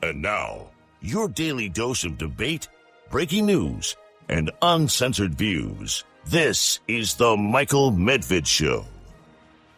And now, your daily dose of debate, breaking news, and uncensored views. This is the Michael Medved Show.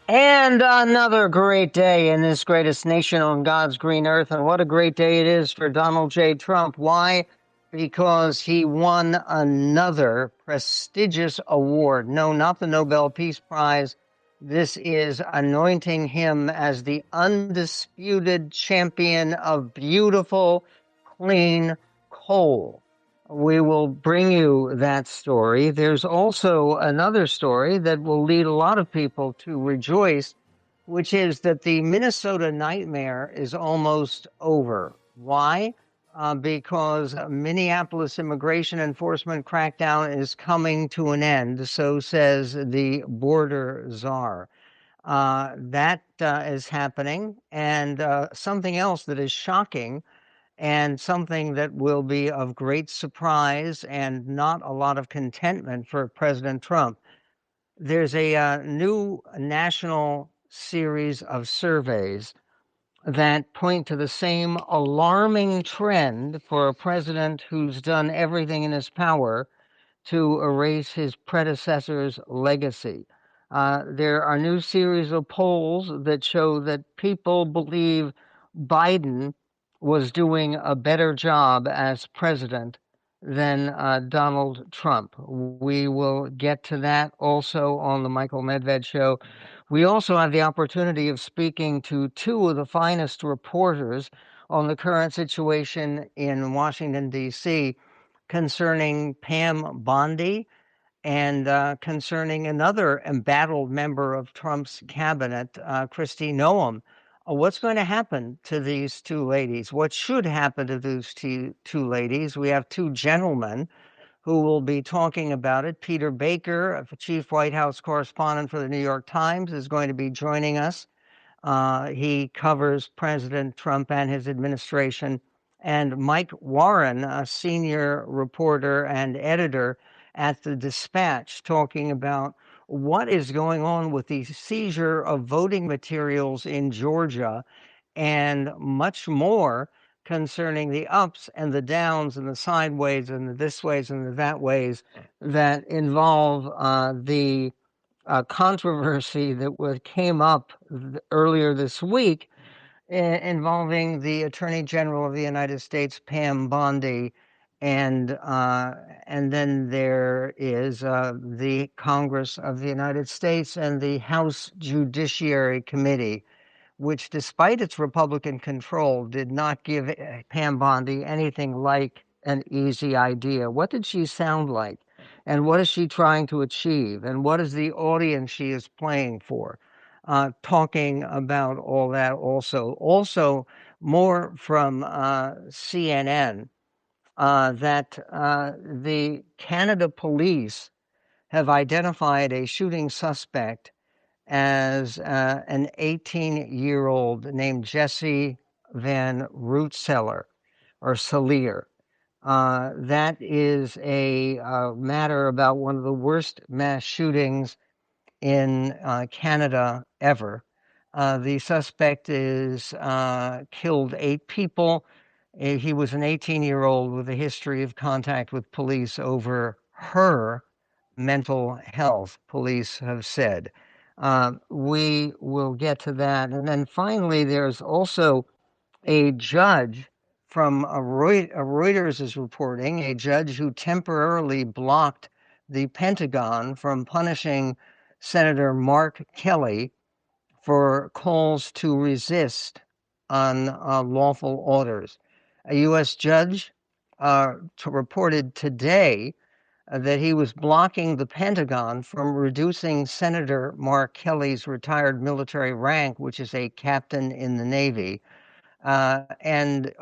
And another great day in this greatest nation on God's green earth. And what a great day it is for Donald J. Trump. Why? Because he won another prestigious award. No, not the Nobel Peace Prize. This is anointing him as the undisputed champion of beautiful, clean coal. We will bring you that story. There's also another story that will lead a lot of people to rejoice, which is that the Minnesota nightmare is almost over. Why? Because Minneapolis immigration enforcement crackdown is coming to an end, so says the border czar. That is happening. And something else that is shocking and something that will be of great surprise and not a lot of contentment for President Trump. There's a new national series of surveys that point to the same alarming trend for a president who's done everything in his power to erase his predecessor's legacy. There are new series of polls that show that people believe Biden was doing a better job as president than Donald Trump. We will get to that also on the Michael Medved Show. We also have the opportunity of speaking to two of the finest reporters on the current situation in Washington, D.C., concerning Pam Bondi and concerning another embattled member of Trump's cabinet, Kristi Noem. What's going to happen to these two ladies? What should happen to those two ladies? We have two gentlemen who will be talking about it. Peter Baker, chief White House correspondent for the New York Times, is going to be joining us. He covers President Trump and his administration. And Mike Warren, a senior reporter and editor at the Dispatch, talking about what is going on with the seizure of voting materials in Georgia and much more concerning the ups and the downs and the sideways and the this ways and the that ways that involve the controversy that came up earlier this week involving the Attorney General of the United States, Pam Bondi, and then there is the Congress of the United States and the House Judiciary Committee, which, despite its Republican control, did not give Pam Bondi anything like an easy idea. What did she sound like? And what is she trying to achieve? And what is the audience she is playing for? Talking about all that also. Also, more from CNN, that the Canada police have identified a shooting suspect as an 18-year-old named Jesse Van Rootseller or Salier. That is a matter about one of the worst mass shootings in Canada ever. The suspect is killed 8 people. He was an 18-year-old with a history of contact with police over her mental health, police have said. We will get to that. And then finally, there's also a judge from Reuters is reporting, a judge who temporarily blocked the Pentagon from punishing Senator Mark Kelly for calls to resist on lawful orders. A U.S. judge reported today that he was blocking the Pentagon from reducing Senator Mark Kelly's retired military rank, which is a captain in the Navy. And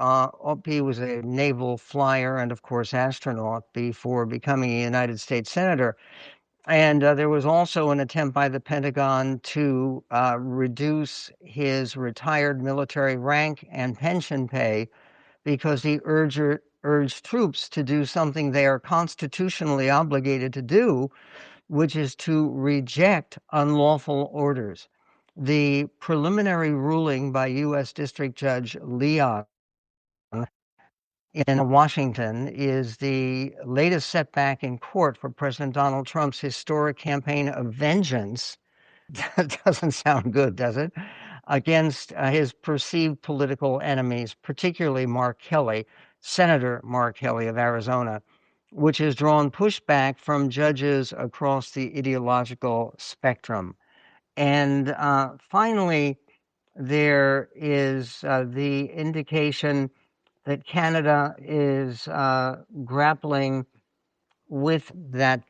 he was a naval flyer and, of course, astronaut before becoming a United States Senator. And there was also an attempt by the Pentagon to reduce his retired military rank and pension pay because he urged troops to do something they are constitutionally obligated to do, which is to reject unlawful orders. The preliminary ruling by U.S. District Judge Leon in Washington is the latest setback in court for President Donald Trump's historic campaign of vengeance. That doesn't sound good, does it? Against his perceived political enemies, particularly Mark Kelly, Senator Mark Kelly of Arizona, which has drawn pushback from judges across the ideological spectrum. And finally, there is the indication that Canada is grappling with that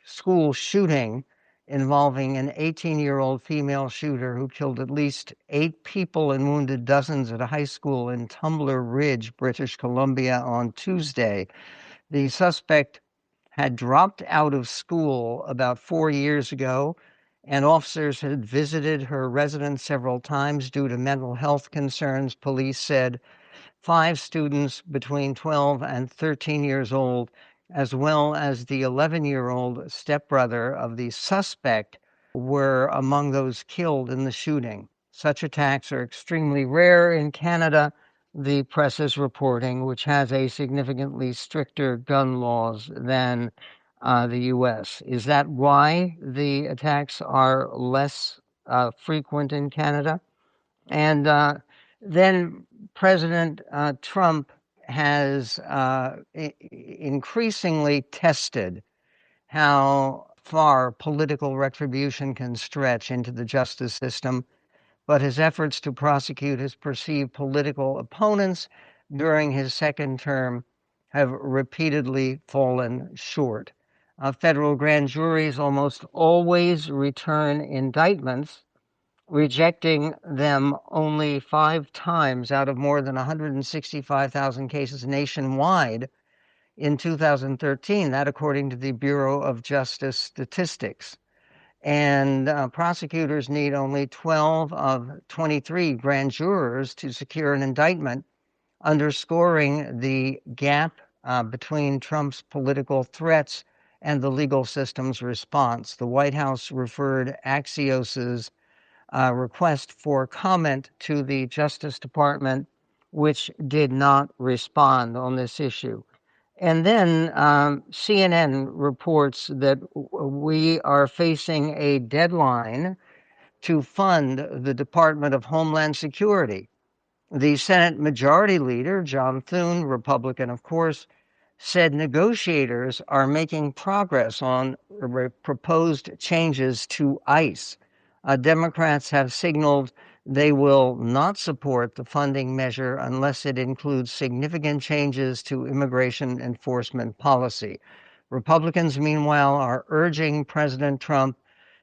school shooting involving an 18-year-old female shooter who killed at least 8 people and wounded dozens at a high school in Tumbler Ridge, British Columbia on Tuesday. The suspect had dropped out of school about 4 years ago, and officers had visited her residence several times due to mental health concerns. Police said 5 students between 12 and 13 years old, as well as the 11-year-old stepbrother of the suspect, were among those killed in the shooting. Such attacks are extremely rare in Canada, the press is reporting, which has a significantly stricter gun laws than the U.S. Is that why the attacks are less frequent in Canada? And then President Trump has increasingly tested how far political retribution can stretch into the justice system, but his efforts to prosecute his perceived political opponents during his second term have repeatedly fallen short. Federal grand juries almost always return indictments, rejecting them only 5 times out of more than 165,000 cases nationwide in 2013, that according to the Bureau of Justice Statistics. And prosecutors need only 12 of 23 grand jurors to secure an indictment, underscoring the gap between Trump's political threats and the legal system's response. The White House referred Axios's request for comment to the Justice Department, which did not respond on this issue. And then CNN reports that we are facing a deadline to fund the Department of Homeland Security. The Senate Majority Leader, John Thune, Republican, of course, said negotiators are making progress on proposed changes to ICE. Democrats have signaled they will not support the funding measure unless it includes significant changes to immigration enforcement policy. Republicans, meanwhile, are urging President Trump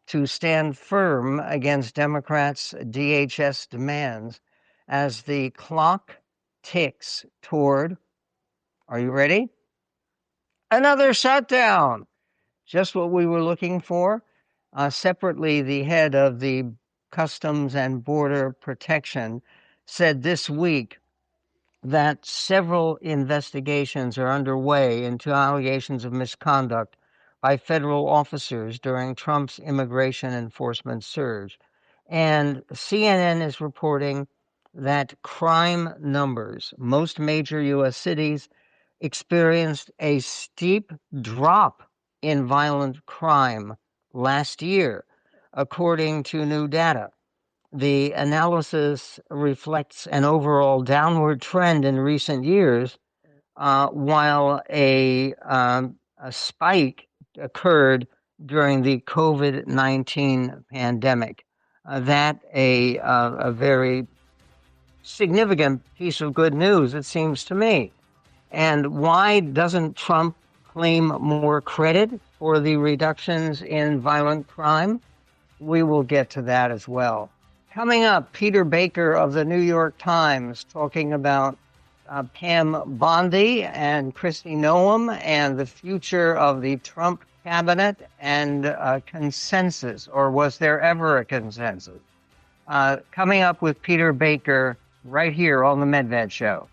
to stand firm against Democrats' DHS demands as the clock ticks toward, are you ready? Another shutdown. Just what we were looking for. Separately, the head of the Customs and Border Protection said this week that several investigations are underway into allegations of misconduct by federal officers during Trump's immigration enforcement surge. And CNN is reporting that crime numbers, most major U.S. cities, experienced a steep drop in violent crime last year, according to new data. The analysis reflects an overall downward trend in recent years, while a spike occurred during the COVID-19 pandemic. That a very significant piece of good news, it seems to me. And why doesn't Trump claim more credit for the reductions in violent crime? We will get to that as well. Coming up, Peter Baker of the New York Times talking about Pam Bondi and Kristi Noem and the future of the Trump cabinet and consensus, or was there ever a consensus? Coming up with Peter Baker right here on the MedVed Show.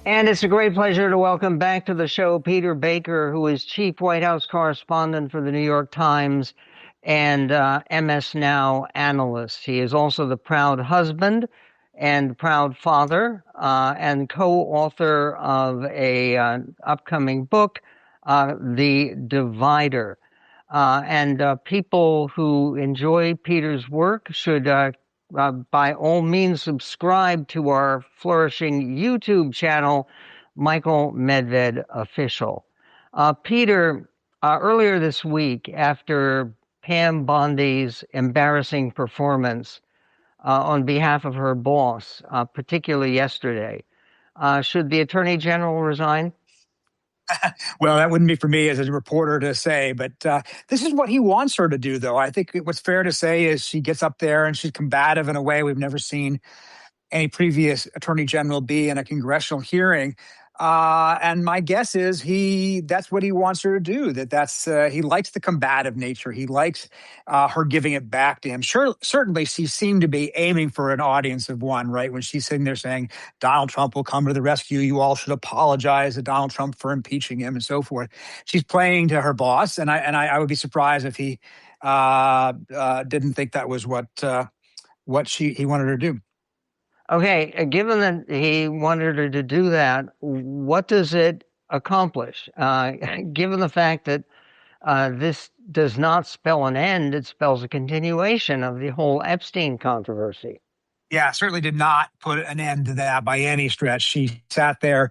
And it's a great pleasure to welcome back to the show Peter Baker, who is chief White House correspondent for the New York Times and MS Now analyst. He is also the proud husband and proud father and co-author of a upcoming book, The Divider. And people who enjoy Peter's work should, by all means, subscribe to our flourishing YouTube channel, Michael Medved Official. Peter, earlier this week, after Pam Bondi's embarrassing performance on behalf of her boss, particularly yesterday, should the Attorney General resign? Well, that wouldn't be for me as a reporter to say, but this is what he wants her to do, though. I think what's fair to say is she gets up there and she's combative in a way we've never seen any previous attorney general be in a congressional hearing. And my guess is that's what he wants her to do. He likes the combative nature. He likes her giving it back to him. Sure, certainly she seemed to be aiming for an audience of one, right? When she's sitting there saying, Donald Trump will come to the rescue. You all should apologize to Donald Trump for impeaching him and so forth. She's playing to her boss. And I would be surprised if he didn't think that was what he wanted her to do. Okay, given that he wanted her to do that, what does it accomplish? Given the fact that this does not spell an end, it spells a continuation of the whole Epstein controversy. Yeah, certainly did not put an end to that by any stretch. She sat there,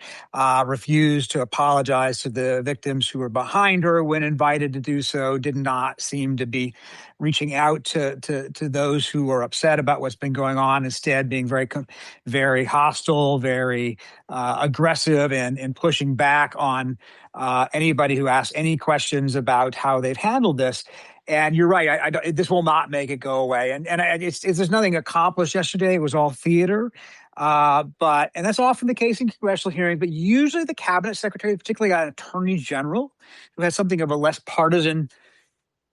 refused to apologize to the victims who were behind her when invited to do so, did not seem to be reaching out to those who were upset about what's been going on, instead being very hostile, very aggressive and pushing back on anybody who asked any questions about how they've handled this. And you're right. This will not make it go away. And there's nothing accomplished yesterday. It was all theater. And that's often the case in congressional hearings. But usually the cabinet secretary, particularly an attorney general, who has something of a less partisan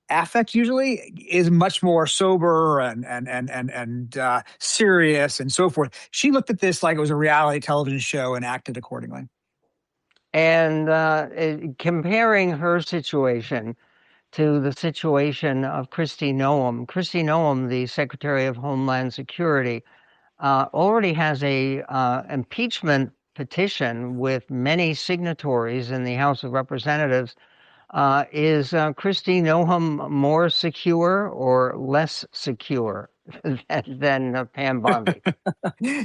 affect, usually is much more sober and serious and so forth. She looked at this like it was a reality television show and acted accordingly. And comparing her situation to the situation of Kristi Noem. Kristi Noem, the Secretary of Homeland Security, already has a impeachment petition with many signatories in the House of Representatives. Is Kristi Noem more secure or less secure than Pam Bondi?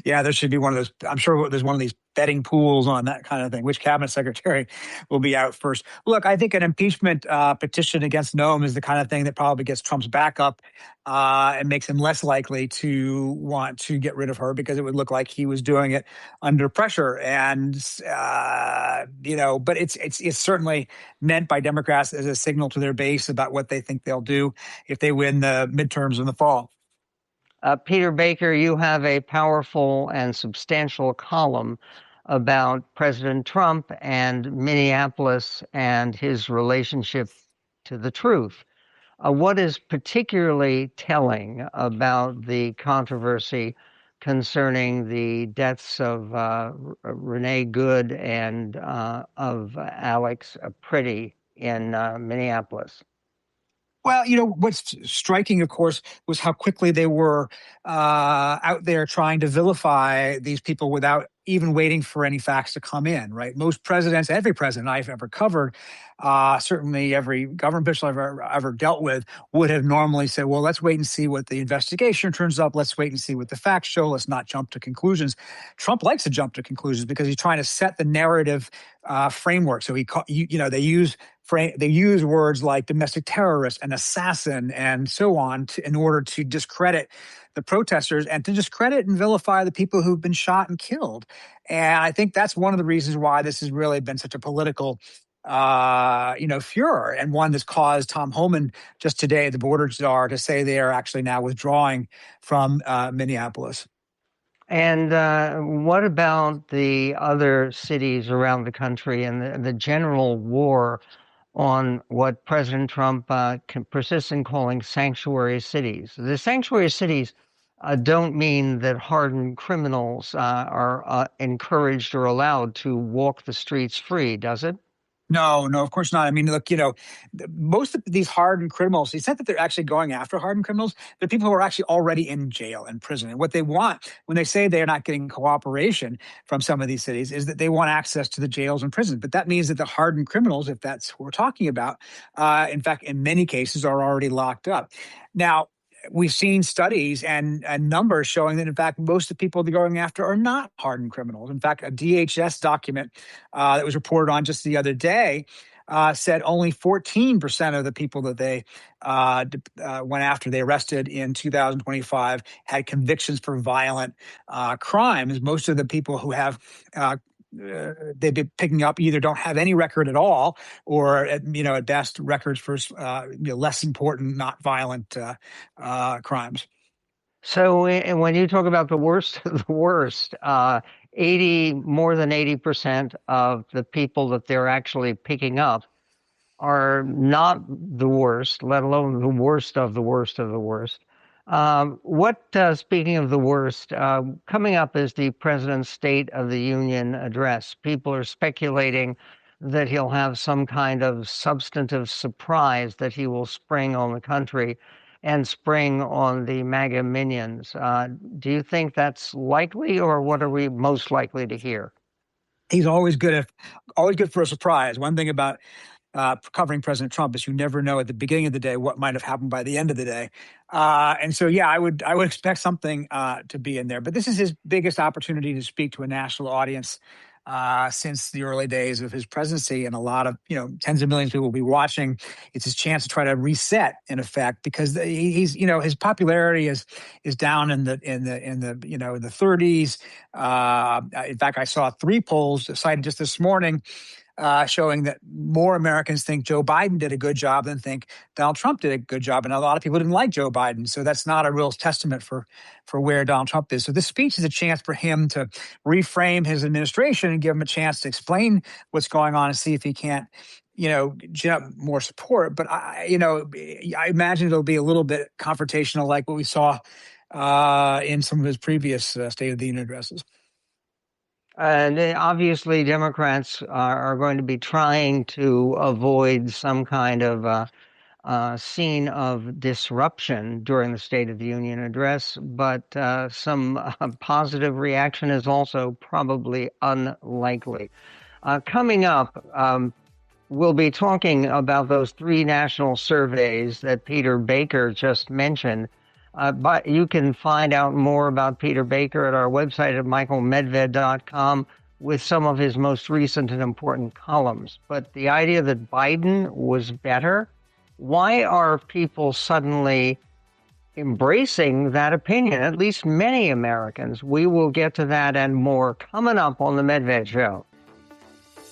Yeah, there should be one of those. I'm sure there's one of these betting pools on that kind of thing. Which cabinet secretary will be out first? Look, I think an impeachment petition against Noem is the kind of thing that probably gets Trump's backup and makes him less likely to want to get rid of her, because it would look like he was doing it under pressure. And but it's certainly meant by Democrats as a signal to their base about what they think they'll do if they win the midterms in the fall. Peter Baker, you have a powerful and substantial column about President Trump and Minneapolis and his relationship to the truth. What is particularly telling about the controversy concerning the deaths of Renee Good and of Alex Priddy in Minneapolis? Well, what's striking, of course, was how quickly they were out there trying to vilify these people without even waiting for any facts to come in, right? Most presidents, every president I've ever covered, certainly every government official I've ever dealt with, would have normally said, well, let's wait and see what the investigation turns up. Let's wait and see what the facts show. Let's not jump to conclusions. Trump likes to jump to conclusions because he's trying to set the narrative framework. So they use words like domestic terrorist and assassin and so on in order to discredit the protesters and to discredit and vilify the people who've been shot and killed. And I think that's one of the reasons why this has really been such a political furor, and one that's caused Tom Homan just today, the border czar, to say they are actually now withdrawing from Minneapolis. And what about the other cities around the country and the general war on what President Trump persists in calling sanctuary cities? The sanctuary cities don't mean that hardened criminals are encouraged or allowed to walk the streets free, does it? No, no, of course not. I mean, look, most of these hardened criminals, the extent that they're actually going after hardened criminals, they're people who are actually already in jail and prison. And what they want when they say they're not getting cooperation from some of these cities is that they want access to the jails and prisons. But that means that the hardened criminals, if that's what we're talking about, in fact, in many cases are already locked up. Now, we've seen studies and numbers showing that, in fact, most of the people they're going after are not hardened criminals. In fact, a DHS document that was reported on just the other day said only 14% of the people that they went after, they arrested in 2025, had convictions for violent crimes. Most of the people who have they've been picking up either don't have any record at all, or at best records for less important, not violent crimes. So when you talk about the worst of the worst, more than 80% of the people that they're actually picking up are not the worst, let alone the worst of the worst of the worst. Speaking of the worst, coming up is the president's State of the Union address. People are speculating that he'll have some kind of substantive surprise that he will spring on the country and spring on the MAGA minions. Do you think that's likely, or what are we most likely to hear? He's always good for a surprise. One thing about covering President Trump is you never know at the beginning of the day what might have happened by the end of the day. And so, yeah, I would expect something to be in there. But this is his biggest opportunity to speak to a national audience since the early days of his presidency, and a lot of tens of millions of people will be watching. It's his chance to try to reset, in effect, because he's his popularity is down in the 30s. In fact, I saw 3 polls cited just this morning showing that more Americans think Joe Biden did a good job than think Donald Trump did a good job. And a lot of people didn't like Joe Biden. So that's not a real testament for where Donald Trump is. So this speech is a chance for him to reframe his administration and give him a chance to explain what's going on and see if he can't gin up more support. But I imagine it'll be a little bit confrontational, like what we saw in some of his previous State of the Union addresses. And obviously, Democrats are going to be trying to avoid some kind of scene of disruption during the State of the Union address, but some positive reaction is also probably unlikely. Coming up, we'll be talking about those 3 national surveys that Peter Baker just mentioned. But you can find out more about Peter Baker at our website at michaelmedved.com with some of his most recent and important columns. But the idea that Biden was better, why are people suddenly embracing that opinion? At least many Americans. We will get to that and more coming up on The Medved Show.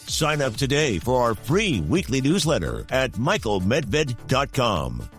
Sign up today for our free weekly newsletter at michaelmedved.com.